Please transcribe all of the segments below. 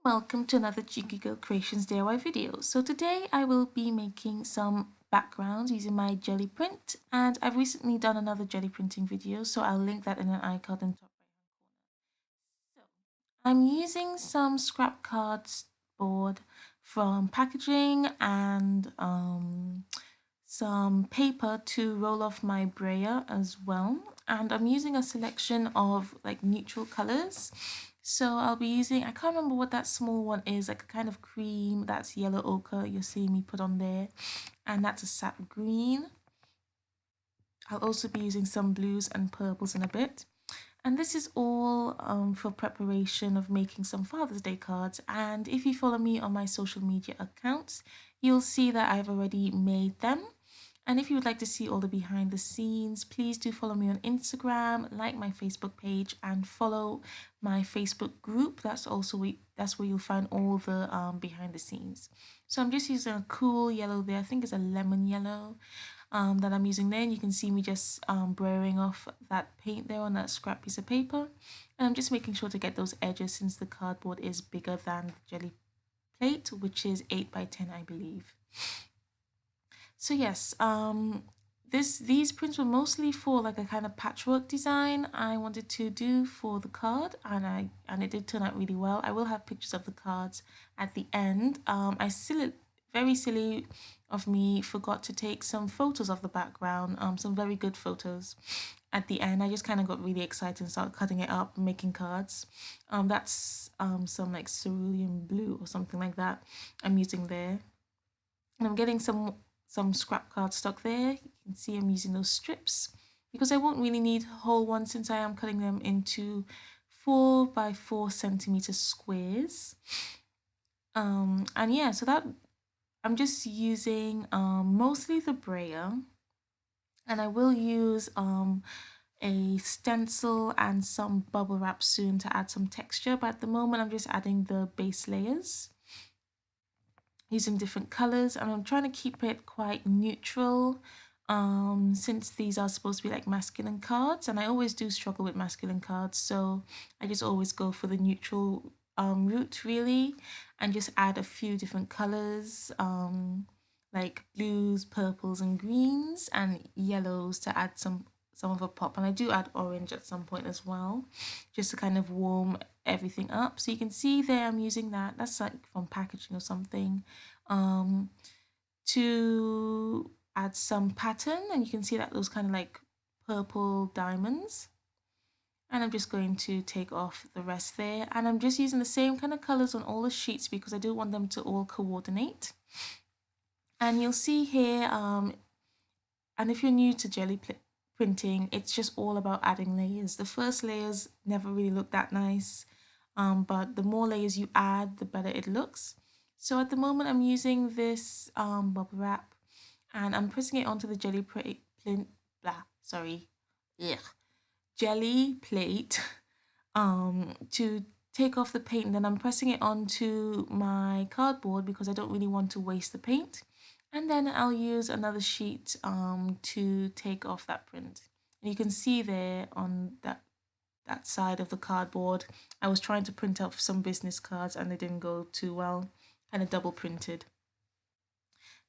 Welcome to another Checiegirl Creations DIY video. So today I will be making some backgrounds using my Gelli print, and I've recently done another Gelli printing video, so I'll link that in an icon in the top right hand corner. So I'm using some scrap cardboard from packaging and some paper to roll off my brayer as well, and I'm using a selection of like neutral colors. So I'll be using, I can't remember what that small one is, like a kind of cream, that's yellow ochre you're seeing me put on there, and that's a sap green. I'll also be using some blues and purples in a bit. And this is all for preparation of making some Father's Day cards. And if you follow me on my social media accounts, you'll see that I've already made them. And if you would like to see all the behind the scenes, please do follow me on Instagram, like my Facebook page, and follow my Facebook group. That's where you'll find all the behind the scenes. So I'm just using a cool yellow there. I think it's a lemon yellow that I'm using there. And you can see me just braying off that paint there on that scrap piece of paper. And I'm just making sure to get those edges since the cardboard is bigger than the Gelli plate, which is 8 by 10, I believe. So yes, these prints were mostly for like a kind of patchwork design I wanted to do for the card, and it did turn out really well. I will have pictures of the cards at the end. Very silly of me, forgot to take some photos of the background, some very good photos at the end. I just kind of got really excited and started cutting it up and making cards. That's some like cerulean blue or something like that I'm using there. And I'm getting some scrap cardstock there. You can see I'm using those strips because I won't really need whole ones since I am cutting them into 4 by 4 centimeter squares. And yeah, so that I'm just using mostly the brayer, and I will use a stencil and some bubble wrap soon to add some texture, but at the moment I'm just adding the base layers using different colors, and I'm trying to keep it quite neutral since these are supposed to be like masculine cards, and I always do struggle with masculine cards, so I just always go for the neutral route really, and just add a few different colors like blues, purples and greens, and yellows to add some of a pop. And I do add orange at some point as well, just to kind of warm everything up. So you can see there I'm using that's like from packaging or something, to add some pattern, and you can see that those kind of like purple diamonds. And I'm just going to take off the rest there, and I'm just using the same kind of colors on all the sheets because I do want them to all coordinate. And you'll see here, and if you're new to Gelli printing, it's just all about adding layers. The first layers never really look that nice, but the more layers you add, the better it looks. So at the moment I'm using this bubble wrap, and I'm pressing it onto the Gelli plate to take off the paint, and then I'm pressing it onto my cardboard because I don't really want to waste the paint. And then I'll use another sheet to take off that print. And you can see there on that side of the cardboard, I was trying to print out some business cards and they didn't go too well, kind of double printed.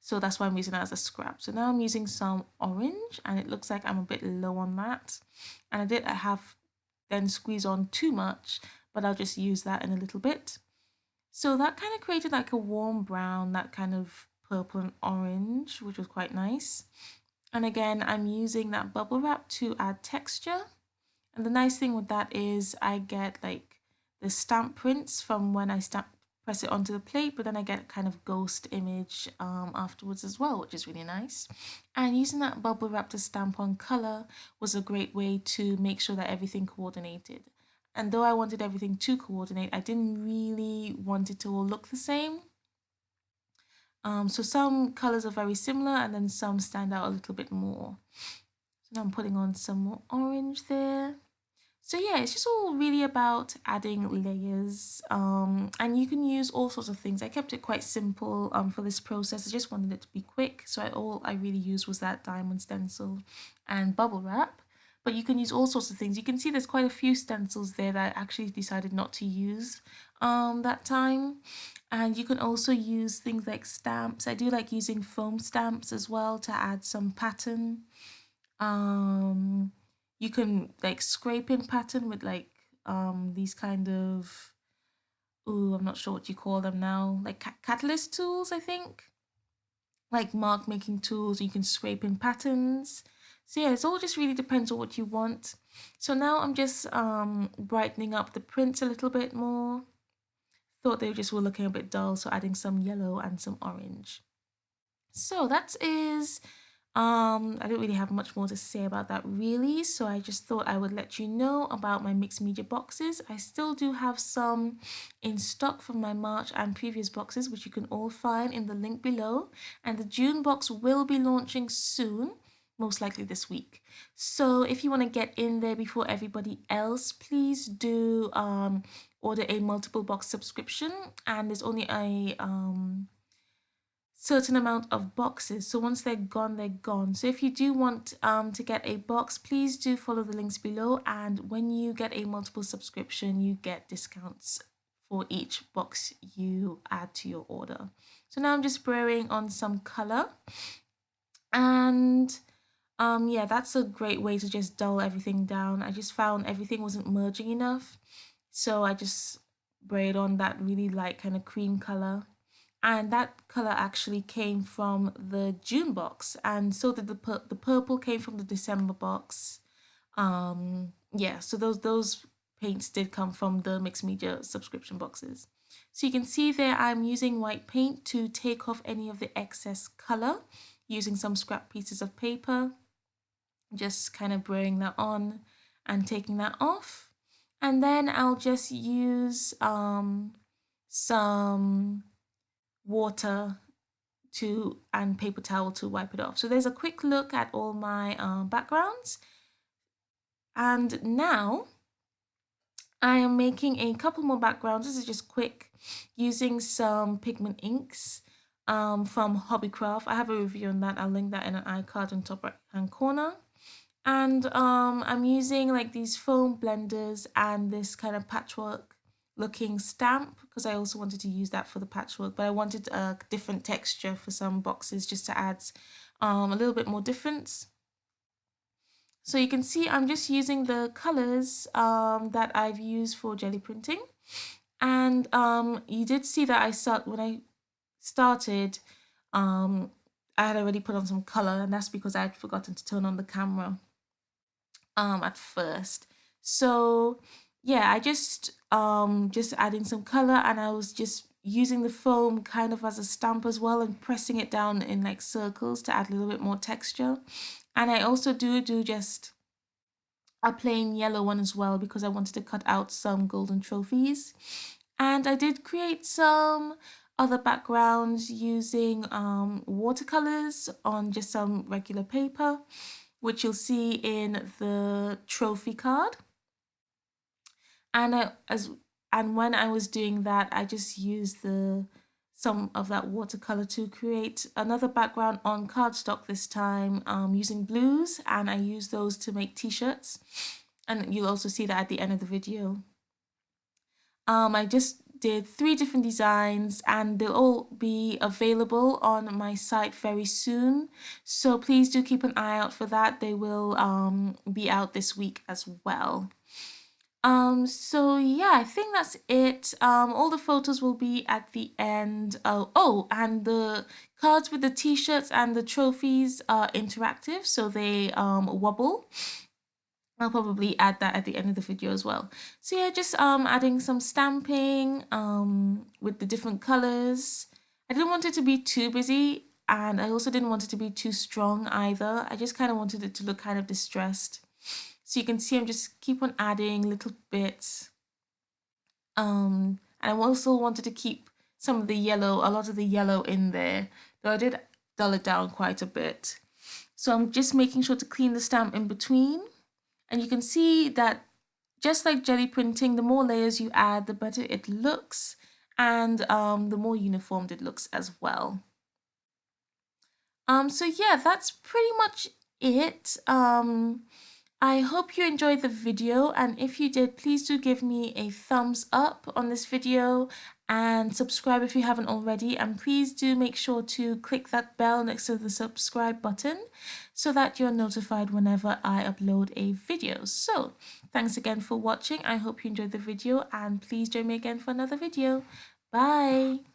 So that's why I'm using that as a scrap. So now I'm using some orange, and it looks like I'm a bit low on that. And I have then squeeze on too much, but I'll just use that in a little bit. So that kind of created like a warm brown, that kind of purple and orange, which was quite nice. And again, I'm using that bubble wrap to add texture. And the nice thing with that is I get like the stamp prints from when I press it onto the plate, but then I get kind of ghost image afterwards as well, which is really nice. And using that bubble wrap to stamp on color was a great way to make sure that everything coordinated. And though I wanted everything to coordinate, I didn't really want it to all look the same. So some colors are very similar and then some stand out a little bit more. So now I'm putting on some more orange there. So yeah, it's just all really about adding layers, and you can use all sorts of things. I kept it quite simple for this process. I just wanted it to be quick, so all I really used was that diamond stencil and bubble wrap. but you can use all sorts of things. You can see there's quite a few stencils there that I actually decided not to use that time. And you can also use things like stamps. I do like using foam stamps as well to add some pattern. You can like scrape in pattern with like these kind of, ooh, I'm not sure what you call them now, like catalyst tools, I think, like mark making tools. You can scrape in patterns. So yeah, it all just really depends on what you want. So now I'm just brightening up the prints a little bit more. Thought they just were looking a bit dull, so adding some yellow and some orange. So that is I don't really have much more to say about that really, so I just thought I would let you know about my mixed media boxes. I still do have some in stock from my March and previous boxes, which you can all find in the link below, and the June box will be launching soon, most likely this week. So if you want to get in there before everybody else, please do order a multiple box subscription, and there's only a certain amount of boxes, so once they're gone, they're gone. So if you do want to get a box, please do follow the links below, and when you get a multiple subscription, you get discounts for each box you add to your order. So now I'm just spraying on some color, and yeah, that's a great way to just dull everything down. I just found everything wasn't merging enough, so I just sprayed on that really light kind of cream color. And that color actually came from the June box, and so did the purple came from the December box. Yeah, so those paints did come from the mixed media subscription boxes. So you can see there I'm using white paint to take off any of the excess color, using some scrap pieces of paper, just kind of spraying that on and taking that off. And then I'll just use some water and paper towel to wipe it off. So there's a quick look at all my backgrounds, and now I am making a couple more backgrounds. This is just quick, using some pigment inks from Hobbycraft. I have a review on that. I'll link that in an iCard on top right hand corner. And I'm using like these foam blenders and this kind of patchwork looking stamp, because I also wanted to use that for the patchwork, but I wanted a different texture for some boxes just to add a little bit more difference. So you can see I'm just using the colors that I've used for jelly printing, and you did see that when I started I had already put on some color, and that's because I had forgotten to turn on the camera at first. So yeah, I just adding some color, and I was just using the foam kind of as a stamp as well, and pressing it down in like circles to add a little bit more texture. And I also do just a plain yellow one as well, because I wanted to cut out some golden trophies. And I did create some other backgrounds using watercolors on just some regular paper, which you'll see in the trophy card. And when I was doing that, I just used some of that watercolor to create another background on cardstock this time, using blues, and I used those to make t-shirts, and you'll also see that at the end of the video. I just did 3 different designs, and they'll all be available on my site very soon, so please do keep an eye out for that. They will be out this week as well. So yeah, I think that's it. All the photos will be at the end. Oh, and the cards with the t-shirts and the trophies are interactive, so they wobble. I'll probably add that at the end of the video as well. So yeah, just adding some stamping with the different colors. I didn't want it to be too busy, and I also didn't want it to be too strong either. I just kind of wanted it to look kind of distressed. So you can see I'm just keep on adding little bits. And I also wanted to keep some of the yellow, a lot of the yellow in there, though I did dull it down quite a bit. So I'm just making sure to clean the stamp in between. And you can see that just like jelly printing, the more layers you add, the better it looks, and the more uniformed it looks as well. So yeah, that's pretty much it. I hope you enjoyed the video, and if you did, please do give me a thumbs up on this video and subscribe if you haven't already, and please do make sure to click that bell next to the subscribe button so that you're notified whenever I upload a video. So thanks again for watching. I hope you enjoyed the video, and please join me again for another video. Bye.